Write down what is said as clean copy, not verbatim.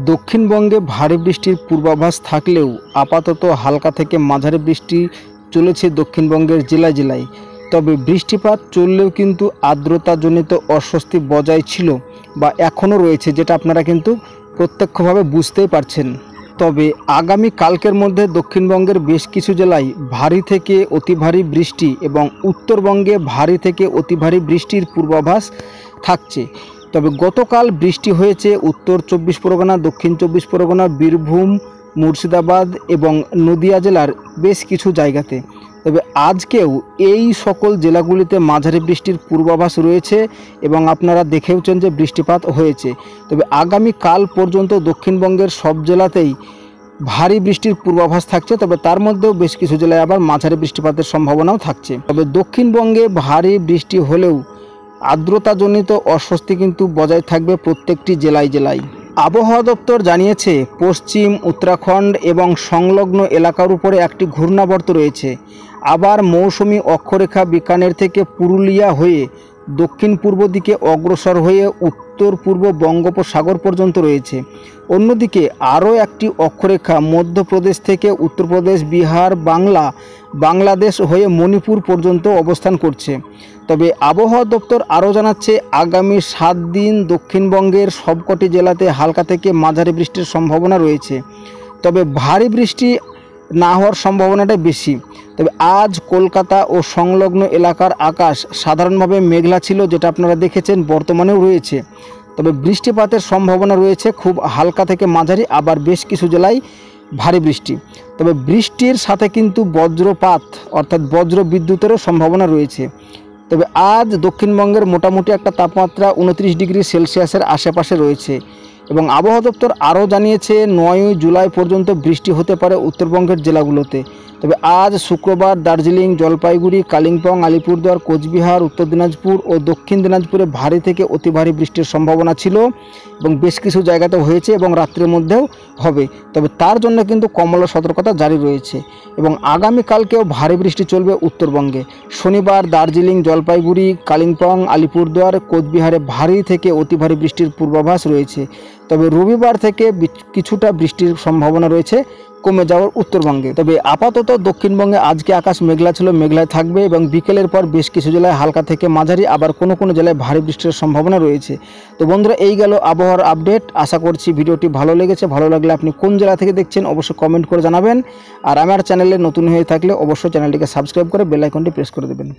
দক্ষিণবঙ্গে ভারী বৃষ্টির পূর্বাভাস থাকলেও আপাতত হালকা থেকে মাঝারি বৃষ্টি চলেছে দক্ষিণবঙ্গের জেলায় জেলায়। তবে বৃষ্টিপাত চললেও কিন্তু আর্দ্রতাজনিত অস্বস্তি বজায় ছিল বা এখনও রয়েছে, যেটা আপনারা কিন্তু প্রত্যক্ষভাবে বুঝতেই পারছেন। তবে আগামী কালকের মধ্যে দক্ষিণবঙ্গের বেশ কিছু জেলায় ভারী থেকে অতি ভারী বৃষ্টি এবং উত্তরবঙ্গে ভারী থেকে অতি ভারী বৃষ্টির পূর্বাভাস থাকছে। তবে গতকাল বৃষ্টি হয়েছে উত্তর 24 পরগনা, দক্ষিণ 24 পরগনা, বীরভূম, মুর্শিদাবাদ এবং নদিয়া জেলার বেশ কিছু জায়গাতে। তবে আজকেও এই সকল জেলাগুলিতে মাঝারি বৃষ্টির পূর্বাভাস রয়েছে এবং আপনারা দেখেওছেন যে বৃষ্টিপাত হয়েছে। তবে আগামী কাল পর্যন্ত দক্ষিণবঙ্গের সব জেলাতেই ভারী বৃষ্টির পূর্বাভাস থাকছে। তবে তার মধ্যেও বেশ কিছু জেলায় আবার মাঝারি বৃষ্টিপাতের সম্ভাবনাও থাকছে। তবে দক্ষিণবঙ্গে ভারী বৃষ্টি হলেও আর্দ্রতাজনিত অস্বস্তি কিন্তু বজায় থাকবে প্রত্যেকটি জেলায় জেলায়। আবহাওয়া দপ্তর জানিয়েছে পশ্চিম উত্তরাখণ্ড এবং সংলগ্ন এলাকার উপরে একটি ঘূর্ণাবর্ত রয়েছে। আবার মৌসুমি অক্ষরেখা বিকানের থেকে পুরুলিয়া হয়ে দক্ষিণ পূর্ব দিকে অগ্রসর হয়ে উত্তর পূর্ব বঙ্গোপসাগর পর্যন্ত রয়েছে। অন্যদিকে আরও একটি অক্ষরেখা মধ্যপ্রদেশ থেকে উত্তরপ্রদেশ, বিহার, বাংলাদেশ হয়ে মণিপুর পর্যন্ত অবস্থান করছে। তবে আবহাওয়া দপ্তর আরও জানাচ্ছে আগামী 7 দিন দক্ষিণবঙ্গের সবকটি জেলাতে হালকা থেকে মাঝারি বৃষ্টির সম্ভাবনা রয়েছে। তবে ভারী বৃষ্টি না হওয়ার সম্ভাবনাটা বেশি। তবে আজ কলকাতা ও সংলগ্ন এলাকার আকাশ সাধারণভাবে মেঘলা ছিল, যেটা আপনারা দেখেছেন, বর্তমানেও রয়েছে। তবে বৃষ্টিপাতের সম্ভাবনা রয়েছে খুব হালকা থেকে মাঝারি, আবার বেশ কিছু জেলায় ভারী বৃষ্টি। তবে বৃষ্টির সাথে কিন্তু বজ্রপাত অর্থাৎ বজ্র বিদ্যুতেরও সম্ভাবনা রয়েছে। তবে আজ দক্ষিণবঙ্গের মোটামুটি একটা তাপমাত্রা 29 ডিগ্রি সেলসিয়াসের আশেপাশে রয়েছে এবং আবহাওয়া দপ্তর আরও জানিয়েছে 9 জুলাই পর্যন্ত বৃষ্টি হতে পারে উত্তরবঙ্গের জেলাগুলোতে। তবে আজ শুক্রবার দার্জিলিং, জলপাইগুড়ি, কালিম্পং, আলিপুরদুয়ার, কোচবিহার, উত্তর দিনাজপুর ও দক্ষিণ দিনাজপুরে ভারী থেকে অতি ভারী বৃষ্টির সম্ভাবনা ছিল এবং বেশ কিছু জায়গাতে হয়েছে এবং রাত্রের মধ্যেও হবে। তবে তার জন্য কিন্তু কমলা সতর্কতা জারি রয়েছে এবং আগামীকালকেও ভারী বৃষ্টি চলবে উত্তরবঙ্গে। শনিবার দার্জিলিং, জলপাইগুড়ি, কালিম্পং, আলিপুরদুয়ার, কোচবিহারে ভারী থেকে অতি ভারী বৃষ্টির পূর্বাভাস রয়েছে। তবে রবিবার থেকে কিছুটা বৃষ্টির সম্ভাবনা রয়েছে কমে যাওয়ার উত্তরবঙ্গে। তবে আপাতত দক্ষিণবঙ্গে আজকে আকাশ মেঘলা ছিল, মেঘলায় থাকবে এবং বিকেলের পর বেশ কিছু জেলায় হালকা থেকে মাঝারি, আবার কোনো কোনো জেলায় ভারী বৃষ্টির সম্ভাবনা রয়েছে। তো বন্ধুরা, এই গেল আবহাওয়ার আপডেট। আশা করছি ভিডিওটি ভালো লেগেছে। ভালো লাগলে আপনি কোন জেলা থেকে দেখছেন অবশ্যই কমেন্ট করে জানাবেন। আর আমার চ্যানেলে নতুন হয়ে থাকলে অবশ্যই চ্যানেলটিকে সাবস্ক্রাইব করে বেল আইকনটি প্রেস করে দেবেন।